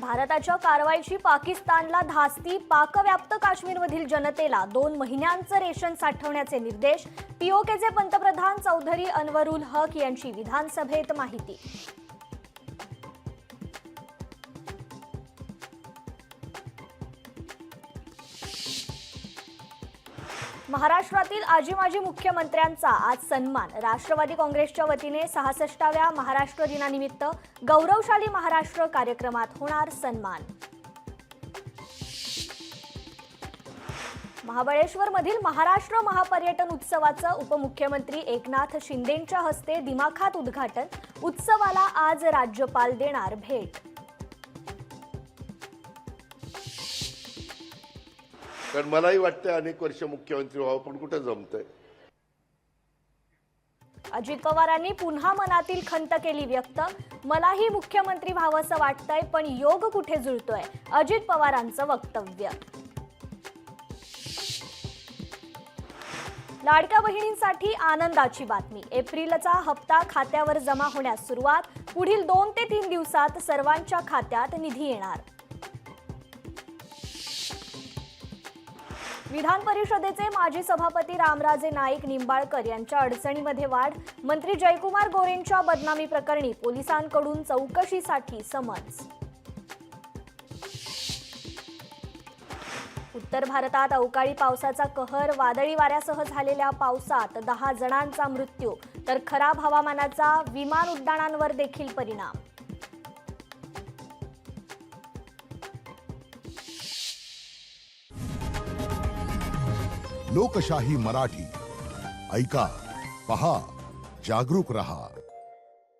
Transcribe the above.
भारताच्या कारवाईची पाकिस्तानला धास्ती, पाकव्याप्त काश्मीरमधील जनतेला 2 महिन्यांचं रेशन साठवण्याचे निर्देश. पीओकेचे पंतप्रधान चौधरी अनवरुल हक यांची विधानसभेत माहिती. महाराष्ट्रातील आजी माजी मुख्यमंत्र्यांचा आज सन्मान. राष्ट्रवादी काँग्रेसच्या वतीने 66व्या महाराष्ट्र दिनानिमित्त गौरवशाली महाराष्ट्र कार्यक्रमात होणार सन्मान. महाबळेश्वरमधील महाराष्ट्र महापर्यटन उत्सवाचं उपमुख्यमंत्री एकनाथ शिंदेंच्या हस्ते दिमाखात उद्घाटन. उत्सवाला आज राज्यपाल देणार भेट. कारण मलाही वाटतं अनेक वर्ष मुख्यमंत्री व्हावं, पण कुठे जमतंय. अजित पवारांनी पुन्हा मनातील खंत केली व्यक्त. मलाही मुख्यमंत्री व्हावंसं वाटतंय, पण योग कुठे जुळतोय, अजित पवारांचं वक्तव्य. लाडक्या बहिणींसाठी आनंदाची बातमी. एप्रिलचा हप्ता खात्यावर जमा होण्यास सुरुवात. पुढील 2 ते 3 दिवसात सर्वांच्या खात्यात निधी येणार. विधान परिषदेचे माजी सभापती रामराजे नाईक निंबाळकर यांच्या अडचणीमध्ये वाढ. मंत्री जयकुमार गोरेंच्या बदनामी प्रकरणी पोलिसांकडून चौकशीसाठी समन्स. उत्तर भारतात अवकाळी पावसाचा कहर. वादळी वाऱ्यासह झालेल्या पावसात 10 जणांचा मृत्यू, तर खराब हवामानाचा विमान उड्डाणांवर देखील परिणाम. लोकशाही मराठी ऐका, पहा, जागरूक रहा.